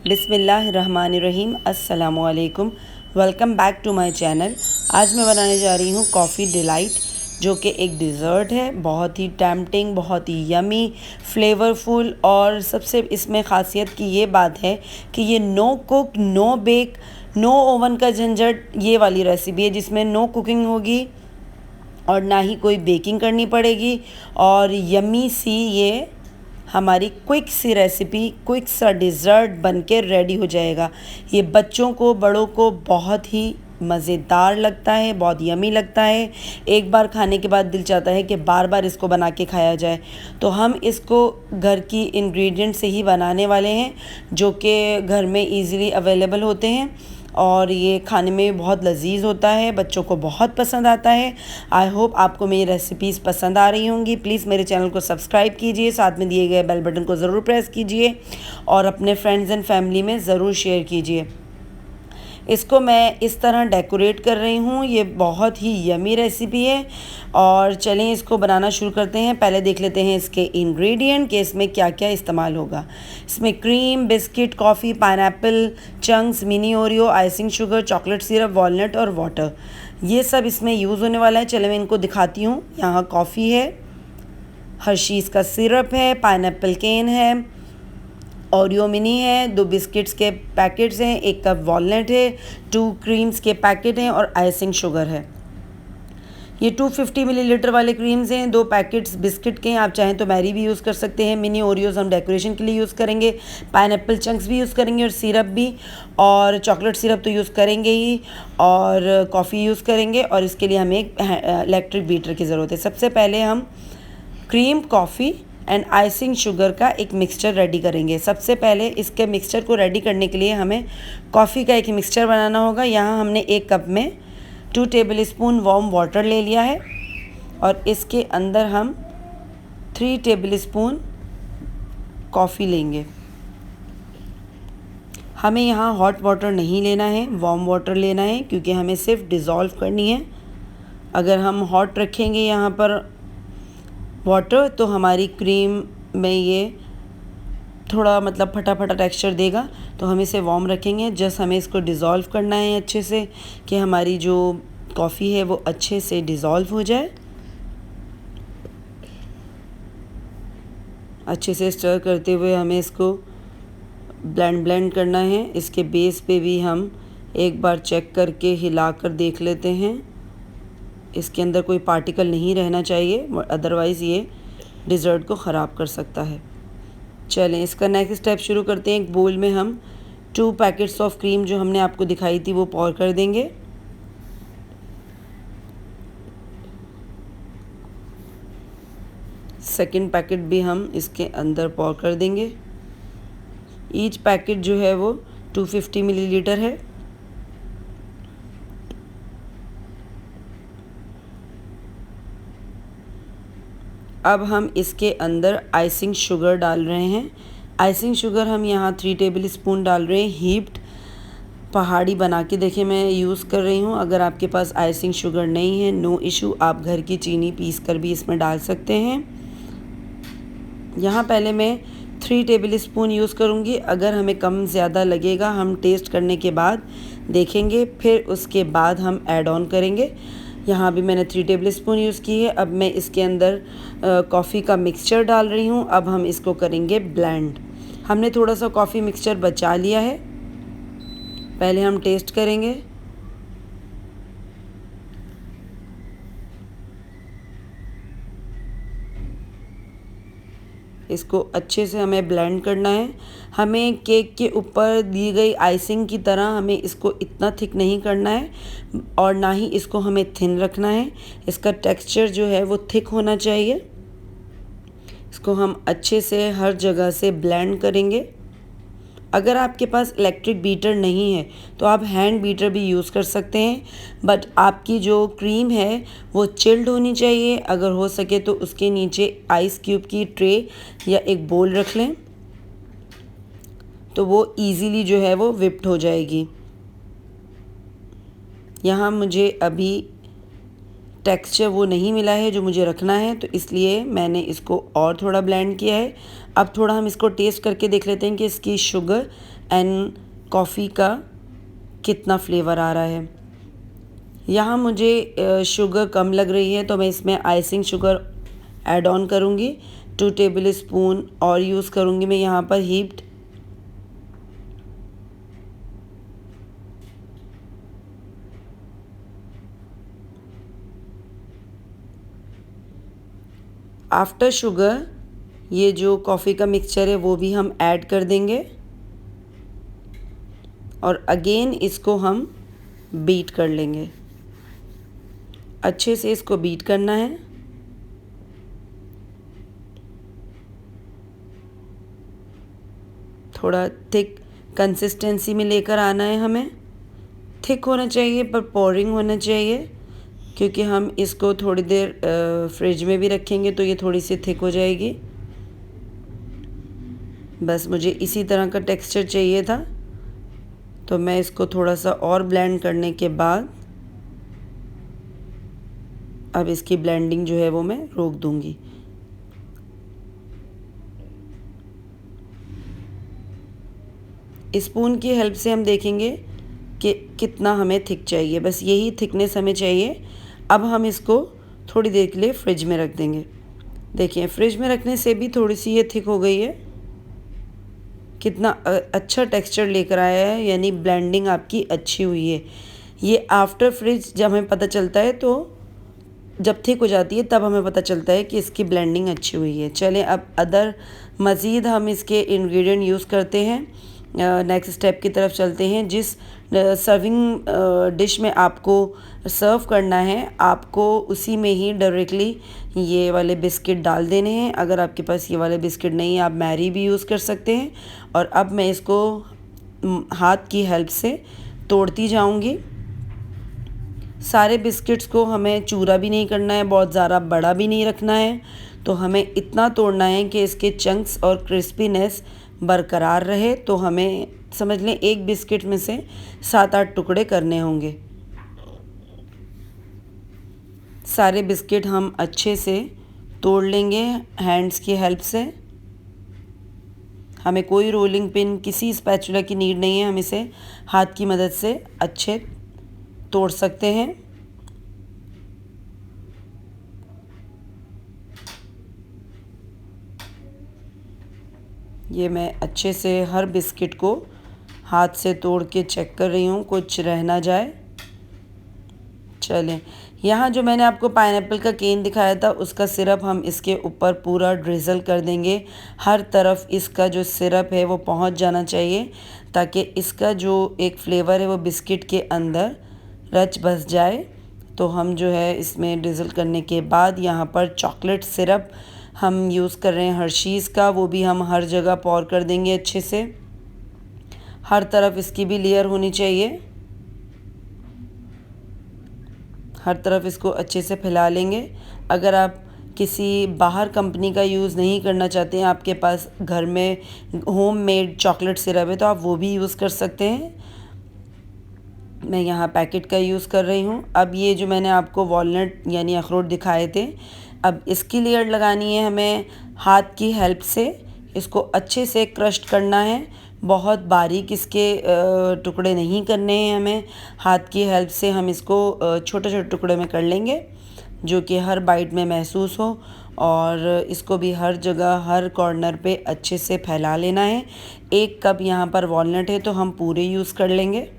बिस्मिल्लाहिर्रहमानिर्रहीम अस्सलामुअलैकुम। Welcome back to my channel. आज मैं बनाने जा रही हूँ कॉफ़ी डिलाइट, जो कि एक डिज़र्ट है। बहुत ही टेम्पटिंग, बहुत ही यमी, फ्लेवरफुल, और सबसे इसमें ख़ासियत की ये बात है कि ये no cook, no bake, no oven का झंझट, ये वाली रेसिपी है जिसमें नो कुकिंग होगी और ना ही कोई बेकिंग करनी पड़ेगी। और यमी सी ये हमारी क्विक सी रेसिपी, क्विक सा डिज़र्ट बनके रेडी हो जाएगा। ये बच्चों को, बड़ों को बहुत ही मज़ेदार लगता है, बहुत यमी लगता है। एक बार खाने के बाद दिल चाहता है कि बार बार इसको बना के खाया जाए। तो हम इसको घर की इंग्रेडिएंट से ही बनाने वाले हैं, जो कि घर में इजीली अवेलेबल होते हैं, और ये खाने में बहुत लजीज होता है, बच्चों को बहुत पसंद आता है। आई होप आपको मेरी रेसिपीज़ पसंद आ रही होंगी। प्लीज़ मेरे चैनल को सब्सक्राइब कीजिए, साथ में दिए गए बेल बटन को ज़रूर प्रेस कीजिए और अपने फ्रेंड्स एंड फैमिली में ज़रूर शेयर कीजिए। इसको मैं इस तरह डेकोरेट कर रही हूँ। ये बहुत ही यमी रेसिपी है, और चलें इसको बनाना शुरू करते हैं। पहले देख लेते हैं इसके इंग्रेडिएंट कि इसमें क्या क्या इस्तेमाल होगा। इसमें cream, biscuit, coffee, pineapple chunks, mini Oreo, icing sugar, chocolate syrup, walnut और वाटर, ये सब इसमें यूज़ होने वाला है। चले मैं इनको दिखाती हूँ। यहाँ कॉफ़ी है, हर्शीज़ का सिरप है, पाइनएप्पल केन है, ओरियो मिनी है, 2 बिस्किट्स के पैकेट्स हैं, 1 कप वॉलनट है, 2 क्रीम्स के पैकेट हैं और आइसिंग शुगर है। ये 250 मिलीलीटर वाले क्रीम्स हैं, 2 पैकेट्स बिस्किट के हैं। आप चाहें तो मैरी भी यूज़ कर सकते हैं। मिनी ओरियोज़ हम डेकोरेशन के लिए यूज़ करेंगे, पाइनएप्पल चंक्स भी यूज़ करेंगे और सिरप भी, और चॉकलेट सिरप तो यूज़ करेंगे ही, और कॉफ़ी यूज़ करेंगे। और इसके लिए हमें एक इलेक्ट्रिक बीटर की ज़रूरत है। सबसे पहले हम cream, coffee and icing sugar का एक मिक्सचर रेडी करेंगे। सबसे पहले इसके मिक्सचर को रेडी करने के लिए हमें कॉफ़ी का एक मिक्सचर बनाना होगा। यहाँ हमने 1 कप में 2 टेबल स्पून वार्म वाटर ले लिया है, और इसके अंदर हम 3 टेबल स्पून कॉफ़ी लेंगे। हमें यहाँ हॉट वाटर नहीं लेना है, वार्म वाटर लेना है, क्योंकि हमें सिर्फ डिज़ोल्व करनी है। अगर हम हॉट रखेंगे यहाँ पर वाटर, तो हमारी क्रीम में ये थोड़ा मतलब फटा फटा टेक्सचर देगा। तो हम इसे वार्म रखेंगे। जस्ट हमें इसको डिज़ोल्व करना है अच्छे से, कि हमारी जो कॉफ़ी है वो अच्छे से डिज़ोल्व हो जाए। अच्छे से स्टर करते हुए हमें इसको ब्लेंड करना है। इसके बेस पे भी हम एक बार चेक करके हिला कर देख लेते हैं। इसके अंदर कोई पार्टिकल नहीं रहना चाहिए, अदरवाइज़ ये डिज़र्ट को ख़राब कर सकता है। चलें इसका नेक्स्ट स्टेप शुरू करते हैं। एक बोल में हम 2 पैकेट्स ऑफ क्रीम जो हमने आपको दिखाई थी वो पॉर कर देंगे। सेकंड पैकेट भी हम इसके अंदर पॉर कर देंगे। ईच पैकेट जो है वो 250 मिलीलीटर है। अब हम इसके अंदर आइसिंग शुगर डाल रहे हैं। आइसिंग शुगर हम यहाँ 3 टेबल स्पून डाल रहे हैं। हीप्ड पहाड़ी बना के देखिए मैं यूज़ कर रही हूँ। अगर आपके पास आइसिंग शुगर नहीं है, नो इशू, आप घर की चीनी पीस कर भी इसमें डाल सकते हैं। यहाँ पहले मैं 3 टेबल स्पून यूज़ करूँगी। अगर हमें कम ज़्यादा लगेगा हम टेस्ट करने के बाद देखेंगे, फिर उसके बाद हम ऐड ऑन करेंगे। यहाँ भी मैंने 3 टेबल स्पून यूज़ की है। अब मैं इसके अंदर कॉफ़ी का मिक्सचर डाल रही हूँ। अब हम इसको करेंगे ब्लेंड। हमने थोड़ा सा कॉफ़ी मिक्सचर बचा लिया है, पहले हम टेस्ट करेंगे। इसको अच्छे से हमें ब्लेंड करना है। हमें केक के ऊपर दी गई आइसिंग की तरह हमें इसको इतना थिक नहीं करना है, और ना ही इसको हमें थिन रखना है। इसका टेक्सचर जो है वो थिक होना चाहिए। इसको हम अच्छे से हर जगह से ब्लेंड करेंगे। अगर आपके पास इलेक्ट्रिक बीटर नहीं है तो आप हैंड बीटर भी यूज़ कर सकते हैं, बट आपकी जो क्रीम है वो चिल्ड होनी चाहिए। अगर हो सके तो उसके नीचे आइस क्यूब की ट्रे या एक बोल रख लें, तो वो इजीली जो है वो विप्ड हो जाएगी। यहाँ मुझे अभी टेक्सचर वो नहीं मिला है जो मुझे रखना है, तो इसलिए मैंने इसको और थोड़ा ब्लेंड किया है। अब थोड़ा हम इसको टेस्ट करके देख लेते हैं कि इसकी शुगर एंड कॉफ़ी का कितना फ्लेवर आ रहा है। यहाँ मुझे शुगर कम लग रही है, तो मैं इसमें आइसिंग शुगर ऐड ऑन करूँगी। 2 टेबल स्पून और यूज़ करूँगी मैं यहाँ पर हीप्ड। आफ्टर शुगर ये जो कॉफ़ी का मिक्सचर है वो भी हम ऐड कर देंगे और अगेन इसको हम बीट कर लेंगे। अच्छे से इसको बीट करना है। थोड़ा थिक कंसिस्टेंसी में लेकर आना है हमें। थिक होना चाहिए पर पोरिंग होना चाहिए, क्योंकि हम इसको थोड़ी देर फ्रिज में भी रखेंगे तो ये थोड़ी सी थिक हो जाएगी। बस मुझे इसी तरह का टेक्सचर चाहिए था, तो मैं इसको थोड़ा सा और ब्लेंड करने के बाद अब इसकी ब्लेंडिंग जो है वो मैं रोक दूंगी। स्पून की हेल्प से हम देखेंगे कि कितना हमें थिक चाहिए। बस यही थिकनेस हमें चाहिए। अब हम इसको थोड़ी देर के लिए फ्रिज में रख देंगे। देखिए फ्रिज में रखने से भी थोड़ी सी ये थिक हो गई है। कितना अच्छा टेक्सचर लेकर आया है, यानी ब्लेंडिंग आपकी अच्छी हुई है। ये आफ्टर फ्रिज जब हमें पता चलता है, तो जब थिक हो जाती है तब हमें पता चलता है कि इसकी ब्लेंडिंग अच्छी हुई है। चलें अब अदर मज़ीद हम इसके इंग्रेडिएंट यूज़ करते हैं। नेक्स्ट स्टेप की तरफ चलते हैं। जिस सर्विंग डिश में आपको सर्व करना है, आपको उसी में ही डायरेक्टली ये वाले बिस्किट डाल देने हैं। अगर आपके पास ये वाले बिस्किट नहीं है, आप मैरी भी यूज़ कर सकते हैं। और अब मैं इसको हाथ की हेल्प से तोड़ती जाऊंगी। सारे बिस्किट्स को हमें चूरा भी नहीं करना है, बहुत ज़्यादा बड़ा भी नहीं रखना है, तो हमें इतना तोड़ना है कि इसके चंक्स और क्रिस्पीनेस बरकरार रहे। तो हमें समझ लें एक बिस्किट में से 7-8 टुकड़े करने होंगे। सारे बिस्किट हम अच्छे से तोड़ लेंगे हैंड्स की हेल्प से। हमें कोई रोलिंग पिन, किसी स्पैचुला की नीड नहीं है। हम इसे हाथ की मदद से अच्छे तोड़ सकते हैं। ये मैं अच्छे से हर बिस्किट को हाथ से तोड़ के चेक कर रही हूँ, कुछ रह ना जाए। चलें, यहाँ जो मैंने आपको पाइनएप्पल का केन दिखाया था, उसका सिरप हम इसके ऊपर पूरा ड्रिज़ल कर देंगे। हर तरफ इसका जो सिरप है वो पहुँच जाना चाहिए, ताकि इसका जो एक फ्लेवर है वो बिस्किट के अंदर रच बस जाए। तो हम जो है इसमें ड्रिज़ल करने के बाद यहाँ पर चॉकलेट सिरप हम यूज़ कर रहे हैं हर्शीज़ का, वो भी हम हर जगह पॉर कर देंगे अच्छे से। हर तरफ इसकी भी लेयर होनी चाहिए। हर तरफ इसको अच्छे से फैला लेंगे। अगर आप किसी बाहर कंपनी का यूज़ नहीं करना चाहते हैं, आपके पास घर में होममेड चॉकलेट सिरप है, तो आप वो भी यूज़ कर सकते हैं। मैं यहाँ पैकेट का यूज़ कर रही हूँ। अब ये जो मैंने आपको वॉलनट यानी अखरोट दिखाए थे, अब इसकी लेयर लगानी है हमें हाथ की हेल्प से। इसको अच्छे से क्रश्ड करना है, बहुत बारीक इसके टुकड़े नहीं करने हैं हमें। हाथ की हेल्प से हम इसको छोटे छोटे टुकड़े में कर लेंगे, जो कि हर बाइट में महसूस हो। और इसको भी हर जगह, हर कॉर्नर पे अच्छे से फैला लेना है। 1 कप यहाँ पर वॉलनट है, तो हम पूरे यूज़ कर लेंगे।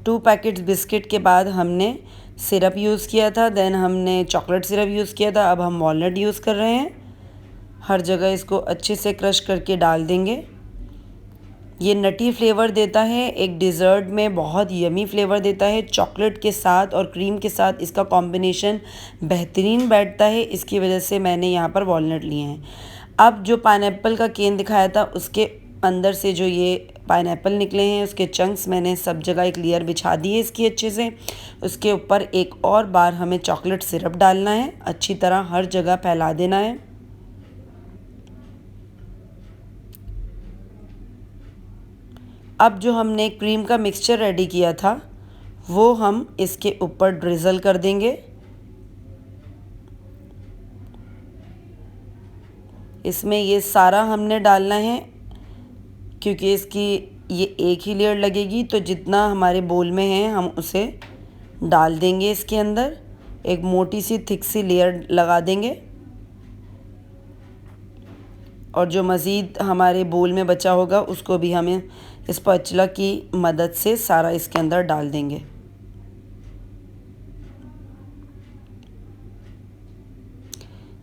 टू पैकेट्स बिस्किट के बाद हमने सिरप यूज़ किया था, देन हमने चॉकलेट सिरप यूज़ किया था। अब हम वॉलनट यूज़ कर रहे हैं। हर जगह इसको अच्छे से क्रश करके डाल देंगे। ये नटी फ्लेवर देता है, एक डिज़र्ट में बहुत यमी फ्लेवर देता है। चॉकलेट के साथ और क्रीम के साथ इसका कॉम्बिनेशन बेहतरीन बैठता है। इसकी वजह से मैंने यहाँ पर वॉलनट लिए हैं। अब जो पाइनएप्पल का केन दिखाया था, उसके अंदर से जो ये पाइनएप्पल निकले हैं, उसके चंक्स मैंने सब जगह एक लेयर बिछा दी है इसकी अच्छे से। उसके ऊपर एक और बार हमें चॉकलेट सिरप डालना है, अच्छी तरह हर जगह फैला देना है। अब जो हमने क्रीम का मिक्सचर रेडी किया था वो हम इसके ऊपर ड्रिज़ल कर देंगे। इसमें ये सारा हमने डालना है क्योंकि इसकी ये एक ही लेयर लगेगी, तो जितना हमारे बोल में है हम उसे डाल देंगे इसके अंदर। एक मोटी सी थिक सी लेयर लगा देंगे और जो मज़ीद हमारे बोल में बचा होगा उसको भी हमें स्पैचुला की मदद से सारा इसके अंदर डाल देंगे।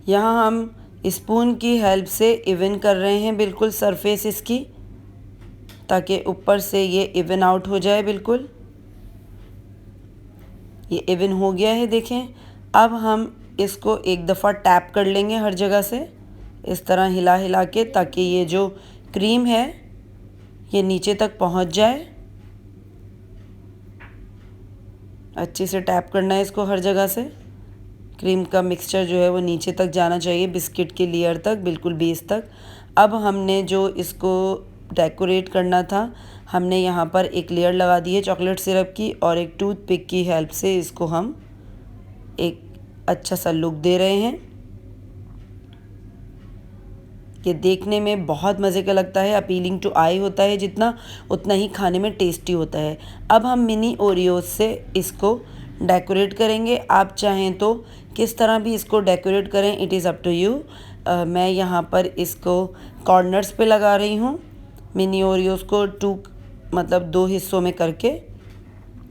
यहाँ हम स्पून की हेल्प से इवन कर रहे हैं बिल्कुल सरफेस इसकी, ताकि ऊपर से ये इवन आउट हो जाए बिल्कुल। ये इवन हो गया है देखें। अब हम इसको एक दफ़ा टैप कर लेंगे हर जगह से इस तरह हिला हिला के, ताकि ये जो क्रीम है ये नीचे तक पहुंच जाए। अच्छे से टैप करना है इसको हर जगह से। क्रीम का मिक्सचर जो है वो नीचे तक जाना चाहिए, बिस्किट की लेयर तक, बिल्कुल बेस तक। अब हमने जो इसको डेकोरेट करना था, हमने यहाँ पर एक लेयर लगा दी है चॉकलेट सिरप की और एक टूथपिक की हेल्प से इसको हम एक अच्छा सा लुक दे रहे हैं। ये देखने में बहुत मज़े का लगता है, अपीलिंग टू आई होता है जितना, उतना ही खाने में टेस्टी होता है। अब हम मिनी ओरियोज से इसको डेकोरेट करेंगे। आप चाहें तो किस तरह भी इसको डेकोरेट करें, it is up to you. मैं यहाँ पर इसको कॉर्नर्स पे लगा रही हूँ। मिनी ओरियोज को मतलब 2 हिस्सों में करके,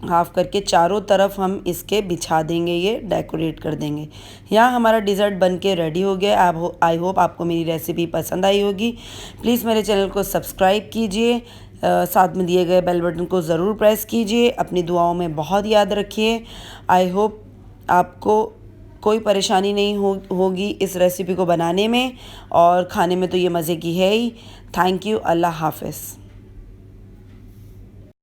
हाफ़ करके चारों तरफ हम इसके बिछा देंगे, ये डेकोरेट कर देंगे। यहाँ हमारा डिज़र्ट बन के रेडी हो गया। आई होप आपको मेरी रेसिपी पसंद आई होगी। प्लीज़ मेरे चैनल को सब्सक्राइब कीजिए, साथ में दिए गए बेल बटन को ज़रूर प्रेस कीजिए। अपनी दुआओं में बहुत याद रखिए। आई होप आपको कोई परेशानी नहीं होगी इस रेसिपी को बनाने में, और खाने में तो ये मज़े की है ही। Thank you. अल्लाह हाफ़िज़।